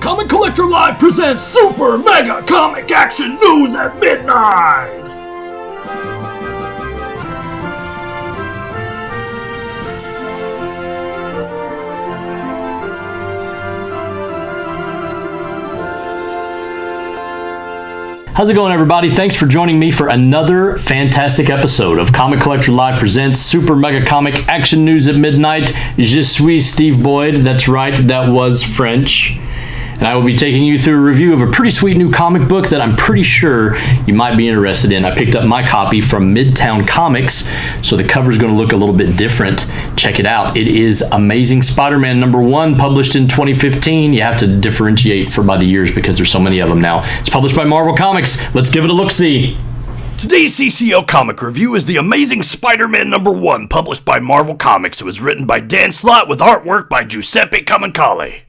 Comic Collector Live presents Super Mega Comic Action News at Midnight! How's it going, everybody? Thanks for joining me for another fantastic episode of Comic Collector Live presents Super Mega Comic Action News at Midnight. Je suis Steve Boyd. That's right, that was French. And I will be taking you through a review of a pretty sweet new comic book that I'm pretty sure you might be interested in. I picked up my copy from Midtown Comics, so the cover's going to look a little bit different. Check it out. It is Amazing Spider-Man #1, published in 2015. You have to differentiate by the years because there's so many of them now. It's published by Marvel Comics. Let's give it a look-see. Today's CCL comic review is The Amazing Spider-Man #1, published by Marvel Comics. It was written by Dan Slott with artwork by Giuseppe Camuncoli.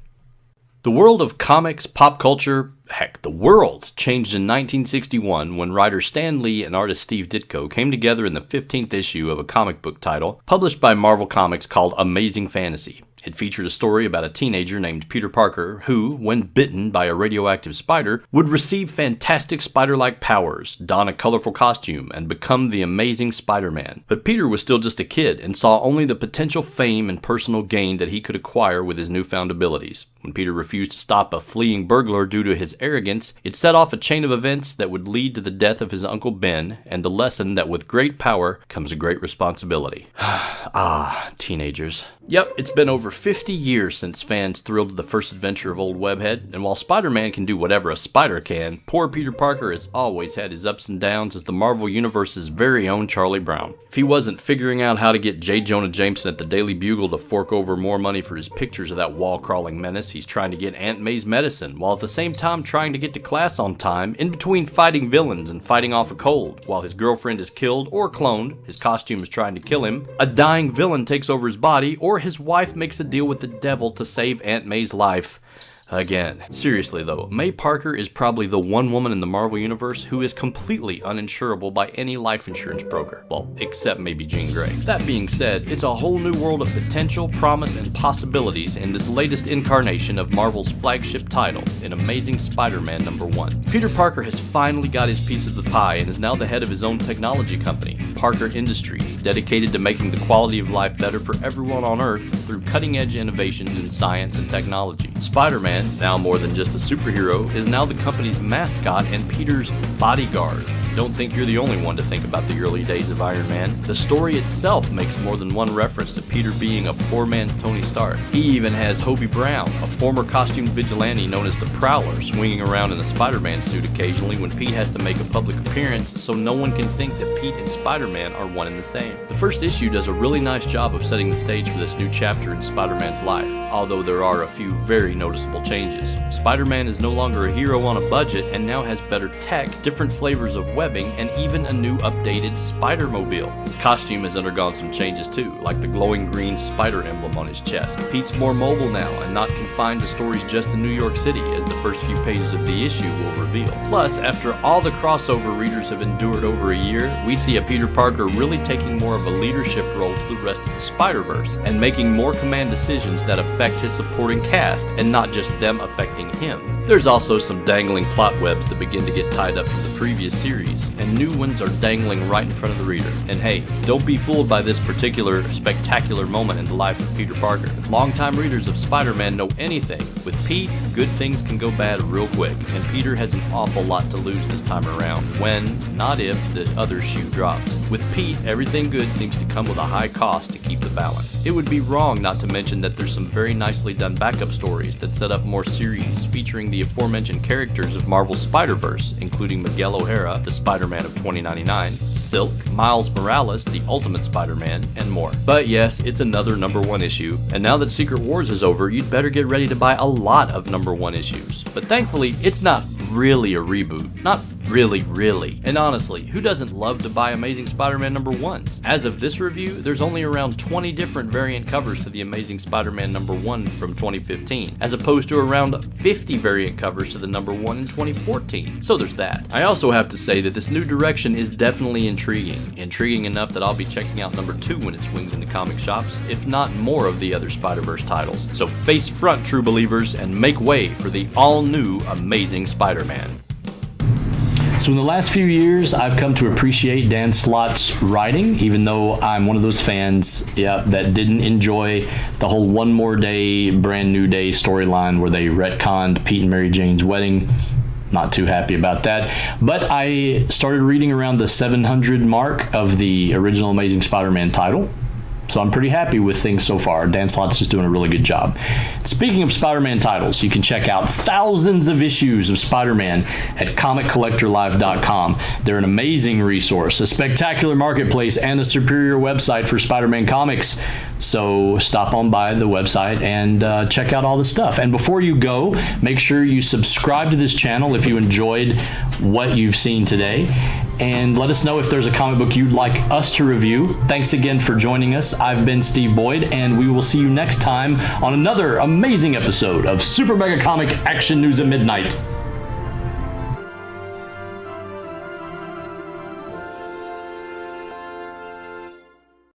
The world of comics, pop culture, heck, the world changed in 1961 when writer Stan Lee and artist Steve Ditko came together in the 15th issue of a comic book title published by Marvel Comics called Amazing Fantasy. It featured a story about a teenager named Peter Parker who, when bitten by a radioactive spider, would receive fantastic spider-like powers, don a colorful costume, and become the Amazing Spider-Man. But Peter was still just a kid and saw only the potential fame and personal gain that he could acquire with his newfound abilities. When Peter refused to stop a fleeing burglar due to his arrogance, it set off a chain of events that would lead to the death of his Uncle Ben and the lesson that with great power comes a great responsibility. Teenagers. Yep, it's been over 50 years since fans thrilled to the first adventure of old Webhead, and while Spider-Man can do whatever a spider can, poor Peter Parker has always had his ups and downs as the Marvel Universe's very own Charlie Brown. If he wasn't figuring out how to get J. Jonah Jameson at the Daily Bugle to fork over more money for his pictures of that wall-crawling menace, he's trying to get Aunt May's medicine, while at the same time trying to get to class on time, in between fighting villains and fighting off a cold. While his girlfriend is killed or cloned, his costume is trying to kill him, a dying villain takes over his body, or his wife makes a deal with the devil to save Aunt May's life. Again. Seriously though, May Parker is probably the one woman in the Marvel Universe who is completely uninsurable by any life insurance broker. Well, except maybe Jean Grey. That being said, it's a whole new world of potential, promise, and possibilities in this latest incarnation of Marvel's flagship title, in Amazing Spider-Man #1. Peter Parker has finally got his piece of the pie and is now the head of his own technology company, Parker Industries, dedicated to making the quality of life better for everyone on Earth through cutting-edge innovations in science and technology. Spider-Man, now more than just a superhero, is now the company's mascot and Peter's bodyguard. Don't think you're the only one to think about the early days of Iron Man. The story itself makes more than one reference to Peter being a poor man's Tony Stark. He even has Hobie Brown, a former costumed vigilante known as the Prowler, swinging around in a Spider-Man suit occasionally when Pete has to make a public appearance so no one can think that Pete and Spider-Man are one and the same. The first issue does a really nice job of setting the stage for this new chapter in Spider-Man's life, although there are a few very noticeable changes. Spider-Man is no longer a hero on a budget and now has better tech, different flavors of webbing, and even a new updated Spider-Mobile. His costume has undergone some changes too, like the glowing green spider emblem on his chest. Pete's more mobile now and not confined to stories just in New York City, as the first few pages of the issue will reveal. Plus, after all the crossover readers have endured over a year, we see a Peter Parker really taking more of a leadership role to the rest of the Spider-Verse and making more command decisions that affect his supporting cast and not just them affecting him. There's also some dangling plot webs that begin to get tied up from the previous series, and new ones are dangling right in front of the reader. And hey, don't be fooled by this particular spectacular moment in the life of Peter Parker. If longtime readers of Spider-Man know anything, with Pete, good things can go bad real quick, and Peter has an awful lot to lose this time around, when, not if, the other shoe drops. With Pete, everything good seems to come with a high cost to keep the balance. It would be wrong not to mention that there's some very nicely done backup stories that set up more series featuring the aforementioned characters of Marvel's Spider-Verse, including Miguel O'Hara, the Spider-Man of 2099, Silk, Miles Morales, the Ultimate Spider-Man, and more. But yes, it's another #1 issue, and now that Secret Wars is over, you'd better get ready to buy a lot of #1 issues. But thankfully, it's not really a reboot. Not Really. And honestly, who doesn't love to buy Amazing Spider-Man number 1s? As of this review, there's only around 20 different variant covers to the Amazing Spider-Man number 1 from 2015, as opposed to around 50 variant covers to the number 1 in 2014. So there's that. I also have to say that this new direction is definitely intriguing. Intriguing enough that I'll be checking out number 2 when it swings into comic shops, if not more of the other Spider-Verse titles. So face front, true believers, and make way for the all-new Amazing Spider-Man. So in the last few years, I've come to appreciate Dan Slott's writing, even though I'm one of those fans, that didn't enjoy the whole One More Day, Brand New Day storyline where they retconned Pete and Mary Jane's wedding. Not too happy about that. But I started reading around the 700 mark of the original Amazing Spider-Man title. So I'm pretty happy with things so far. Dan Slott's just doing a really good job. Speaking of Spider-Man titles, you can check out thousands of issues of Spider-Man at comiccollectorlive.com. They're an amazing resource, a spectacular marketplace, and a superior website for Spider-Man comics. So stop on by the website and check out all the stuff. And before you go, make sure you subscribe to this channel if you enjoyed what you've seen today. And let us know if there's a comic book you'd like us to review. Thanks again for joining us. I've been Steve Boyd, and we will see you next time on another amazing episode of Super Mega Comic Action News at Midnight.